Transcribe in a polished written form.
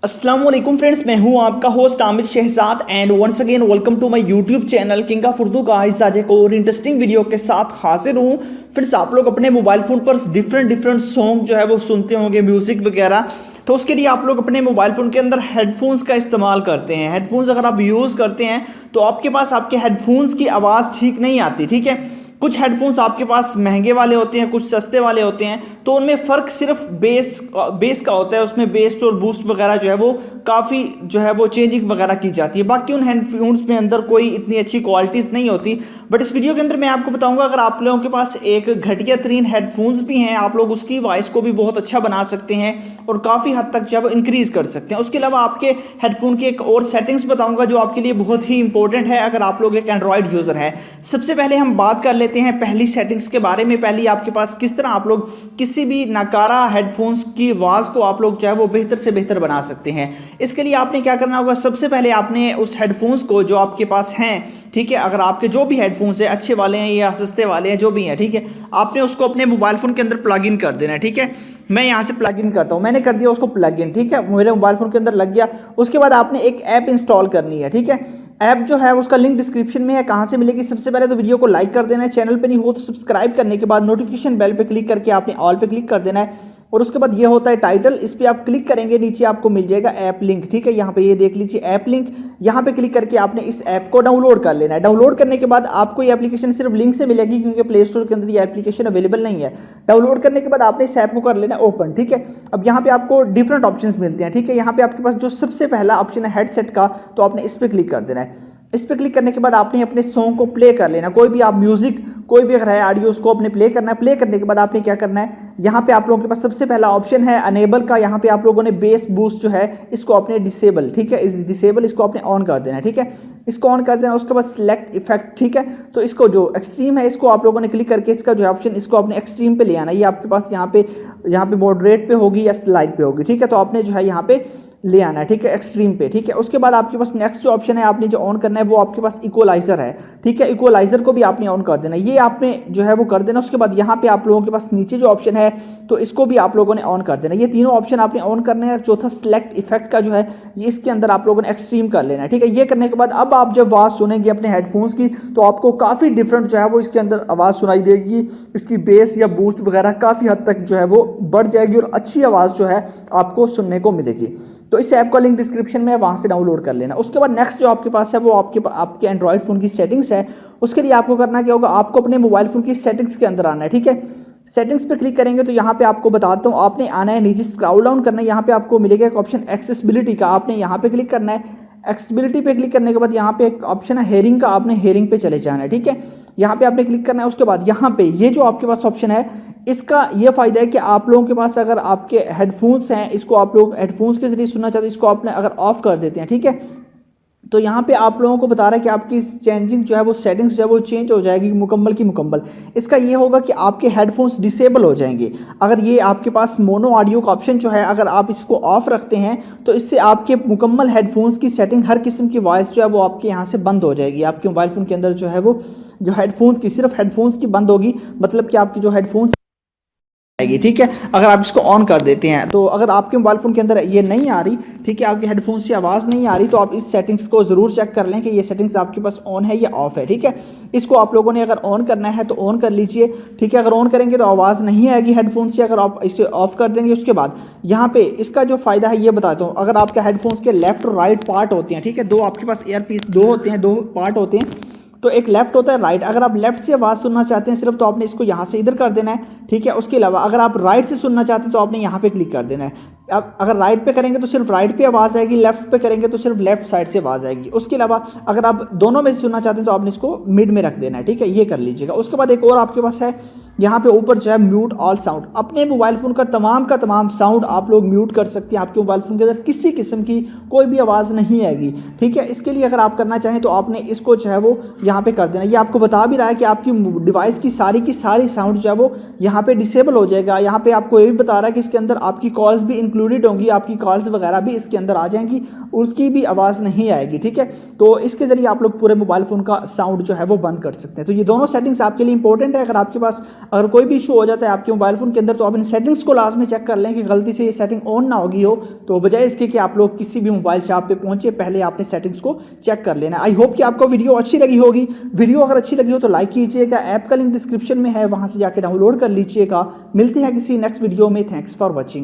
अस्सलाम वालेकुम फ्रेंड्स, मैं हूं आपका host Aamir Shahzad and once again welcome to my YouTube channel king of Urdu का। आज एक और इंटरेस्टिंग वीडियो के साथ हाजिर हूं। फ्रेंड्स, आप लोग अपने मोबाइल फ़ोन पर डिफरेंट सॉन्ग जो है वो सुनते होंगे, म्यूज़िक वगैरह। तो उसके लिए आप लोग अपने मोबाइल फ़ोन के अंदर हेडफोन्स का इस्तेमाल करते हैं। हेडफोन्स अगर आप यूज़ करते हैं तो आपके पास आपके हेडफोन्स की आवाज़ ठीक नहीं आती, ठीक है। कुछ हेडफोन्स आपके पास महंगे वाले होते हैं, कुछ सस्ते वाले होते हैं, तो उनमें फ़र्क सिर्फ बेस का होता है। उसमें बेस और बूस्ट वगैरह जो है वो काफ़ी जो है वो चेंजिंग वगैरह की जाती है। बाकी उन हेडफोन्स में अंदर कोई इतनी अच्छी क्वालिटीज़ नहीं होती। बट इस वीडियो के अंदर मैं आपको बताऊंगा, अगर आप लोगों के पास एक घटिया तरीन हेडफोन्स भी हैं, आप लोग उसकी वॉइस को भी बहुत अच्छा बना सकते हैं और काफ़ी हद तक जो है वो इंक्रीज़ कर सकते हैं। उसके अलावा आपके हेडफोन की एक और सेटिंग्स बताऊंगा जो आपके लिए बहुत ही इंपॉर्टेंट है अगर आप लोग एक एंड्रॉयड यूज़र है। सबसे पहले हम बात कर लेते हैं पहली सेटिंग्स के बारे में। पहली, आपके पास किस तरह आप लोग किसी भी नकारा हेडफोन्स की आवाज़ को आप लोग चाहे वो बेहतर से बेहतर बना सकते हैं। इसके लिए आपने क्या करना होगा, सबसे पहले आपने उस हेडफोन्स को जो आपके पास हैं, ठीक है, अगर आपके जो भी हेडफोन्स हैं, अच्छे वाले हैं या सस्ते वाले हैं, जो भी हैं, ठीक है, आपने उसको अपने मोबाइल फ़ोन के अंदर प्लग इन कर देना है। ठीक है, मैं यहाँ से प्लग इन करता हूँ, मैंने कर दिया उसको प्लग इन, ठीक है, मेरे मोबाइल फ़ोन के अंदर लग गया। उसके बाद आपने एक ऐप इंस्टॉल करनी है, ठीक है। ऐप जो है उसका लिंक डिस्क्रिप्शन में है, कहाँ से मिलेगी। सबसे पहले तो वीडियो को लाइक कर देना है, चैनल पे नहीं हो तो सब्सक्राइब करने के बाद नोटिफिकेशन बेल पे क्लिक करके आपने ऑल पे क्लिक कर देना है। और उसके बाद ये होता है टाइटल, इस पर आप क्लिक करेंगे, नीचे आपको मिल जाएगा ऐप लिंक, ठीक है, यहाँ पे ये देख लीजिए ऐप लिंक। यहाँ पे क्लिक करके आपने इस ऐप को डाउनलोड कर लेना है। डाउनलोड करने के बाद आपको ये एप्लीकेशन सिर्फ लिंक से मिलेगी, क्योंकि प्ले स्टोर के अंदर ये एप्लीकेशन अवेलेबल नहीं है। डाउनलोड करने के बाद आपने इस ऐप को कर लेना ओपन, ठीक है। अब यहाँ पे आपको डिफरेंट ऑप्शंस मिलते हैं, ठीक है। यहाँ पे आपके पास जो सबसे पहला ऑप्शन है हेडसेट का, तो आपने इस पर क्लिक कर देना है। इस पर क्लिक करने के बाद आपने अपने सॉन्ग को प्ले कर लेना। कोई भी आप म्यूजिक, कोई भी अगर है ऑडियो, उसको अपने प्ले करना है। प्ले करने के बाद आपने क्या करना है, यहाँ पे आप लोगों के पास सबसे पहला ऑप्शन है अनेबल का। यहाँ पे आप लोगों ने बेस बूस्ट जो है इसको अपने डिसेबल, ठीक है, इस डिसेबल इसको आपने ऑन कर देना है, ठीक है। इसको ऑन कर देना। उसके बाद सिलेक्ट इफेक्ट, ठीक है, तो इसको जो एक्सट्रीम है इसको आप लोगों ने क्लिक करके इसका जो है ऑप्शन इसको अपने एक्सट्रीम पे ले आना। ये आपके पास यहाँ पे मॉडरेट पे होगी या स्लाइड पे होगी, ठीक है, तो आपने जो है यहाँ पे ले आना है, ठीक है, एक्सट्रीम पे, ठीक है। उसके बाद आपके पास नेक्स्ट जो ऑप्शन है आपने जो ऑन करना है वो आपके पास इक्वलाइजर है, ठीक है। इक्वलाइजर को भी आपने ऑन कर देना, ये आपने जो है वो कर देना। उसके बाद यहाँ पे आप लोगों के पास नीचे जो ऑप्शन है तो इसको भी आप लोगों ने ऑन कर देना। ये तीनों ऑप्शन आपने ऑन करने हैं। चौथा सिलेक्ट इफेक्ट का जो है ये इसके अंदर आप लोगों ने एक्सट्रीम कर लेना है, ठीक है। ये करने के बाद अब आप जब आवाज़ सुनेंगे अपने हेडफोन्स की तो आपको काफ़ी डिफरेंट जो है वो इसके अंदर आवाज़ सुनाई देगी। इसकी बेस या बूस्ट वगैरह काफ़ी हद तक जो है वो बढ़ जाएगी और अच्छी आवाज़ जो है आपको सुनने को मिलेगी। तो इस ऐप का लिंक डिस्क्रिप्शन में है, वहाँ से डाउनलोड कर लेना। उसके बाद नेक्स्ट जो आपके पास है वो आपके एंड्रॉयड फ़ोन की सेटिंग्स है। उसके लिए आपको करना क्या होगा, आपको अपने मोबाइल फ़ोन की सेटिंग्स के अंदर आना है, ठीक है। सेटिंग्स पे क्लिक करेंगे तो यहाँ पे आपको बताता हूँ, आपने आना है, नीचे स्क्रॉल डाउन करना है। यहाँ पे आपको मिलेगा एक ऑप्शन एक्सेसिबिलिटी का, आपने यहाँ पे क्लिक करना है। एक्सेसिबिलिटी पे क्लिक करने के बाद यहाँ पे एक ऑप्शन है हेयरिंग का, आपने हेयरिंग पे चले जाना है, ठीक है। यहाँ पे आपने क्लिक करना है। उसके बाद यहाँ पे ये जो आपके पास ऑप्शन है इसका ये फ़ायदा है कि आप लोगों के पास अगर आपके हेडफोन्स हैं, इसको आप लोग हेडफोन्स के जरिए सुनना चाहते हैं, इसको आपने अगर ऑफ कर देते हैं, ठीक है, तो यहाँ पे आप लोगों को बता रहा है कि आपकी चेंजिंग जो है वो सेटिंग्स जो है वो चेंज हो जाएगी मुकम्मल की मुकम्मल। इसका ये होगा कि आपके हेडफोन्स डिसेबल हो जाएंगे अगर ये आपके पास मोनो ऑडियो का ऑप्शन जो है अगर आप इसको ऑफ रखते हैं तो इससे आपके मुकम्मल हेडफोन्स की सेटिंग, हर किस्म की वॉइस जो है वो आपके यहाँ से बंद हो जाएगी। आपके मोबाइल फ़ोन के अंदर जो है वो जो हेडफोन्स की, सिर्फ हेडफोन्स की बंद होगी, मतलब कि आपकी जो हेडफोन्स आएगी, ठीक है, अगर आप इसको ऑन कर देते हैं। तो अगर आपके मोबाइल फ़ोन के अंदर ये नहीं आ रही, ठीक है, आपके हेडफोन से आवाज़ नहीं आ रही, तो आप इस सेटिंग्स को ज़रूर चेक कर लें कि ये सेटिंग्स आपके पास ऑन है या ऑफ़ है, ठीक है। इसको आप लोगों ने अगर ऑन करना है तो ऑन कर लीजिए, ठीक है। अगर ऑन करेंगे तो आवाज़ नहीं आएगी हेडफोन से, अगर आप इसे ऑफ़ कर देंगे। उसके बाद यहाँ पे इसका जो फ़ायदा है ये बताता हूँ, अगर आपके हेडफोन्स के लेफ्ट और राइट पार्ट होते हैं, ठीक है, दो आपके पास ईयरपीस दो होते हैं, दो पार्ट होते हैं, तो एक लेफ्ट होता है राइट। अगर आप लेफ्ट से आवाज़ सुनना चाहते हैं सिर्फ, तो आपने इसको यहाँ से इधर कर देना है, ठीक है। उसके अलावा अगर आप राइट से सुनना चाहते हैं तो आपने यहाँ पे क्लिक कर देना है। अब अगर राइट पे करेंगे तो सिर्फ राइट पे आवाज़ आएगी, लेफ्ट पे करेंगे तो सिर्फ लेफ्ट साइड से आवाज़ आएगी। उसके अलावा अगर आप दोनों में से सुनना चाहते हैं तो आपने इसको मिड में रख देना है, ठीक है, ये कर लीजिएगा। उसके बाद एक और आपके पास है यहाँ पे ऊपर जो है म्यूट ऑल साउंड। अपने मोबाइल फ़ोन का तमाम साउंड आप लोग म्यूट कर सकते हैं। आपके मोबाइल फ़ोन के अंदर किसी किस्म की कोई भी आवाज़ नहीं आएगी, ठीक है। इसके लिए अगर आप करना चाहें तो आपने इसको जो है वो यहाँ पे कर देना। ये आपको बता भी रहा है कि आपकी डिवाइस की सारी साउंड जो है वो यहाँ पे डिसेबल हो जाएगा। यहाँ पे आपको ये भी बता रहा है कि इसके अंदर आपकी कॉल्स भी इंक्लूडेड होंगी, आपकी कॉल्स वगैरह भी इसके अंदर आ जाएंगी, उसकी भी आवाज़ नहीं आएगी, ठीक है। तो इसके ज़रिए आप लोग पूरे मोबाइल फ़ोन का साउंड जो है वो बंद कर सकते हैं। तो ये दोनों सेटिंग्स आपके लिए इंपॉर्टेंट है। अगर आपके पास अगर कोई भी इशू हो जाता है आपके मोबाइल फ़ोन के अंदर तो आप इन सेटिंग्स को लास्ट में चेक कर लें कि गलती से ये सेटिंग ऑन ना होगी हो। तो बजाय इसके कि आप लोग किसी भी मोबाइल शॉप पे पहुंचे, पहले आपने सेटिंग्स को चेक कर लेना। आई होप कि आपको वीडियो अच्छी लगी होगी। वीडियो अगर अच्छी लगी हो तो लाइक कीजिएगा। ऐप का लिंक डिस्क्रिप्शन में है, वहां से जाकर डाउनलोड कर लीजिएगा। मिलते हैं किसी नेक्स्ट वीडियो में। Thanks for watching.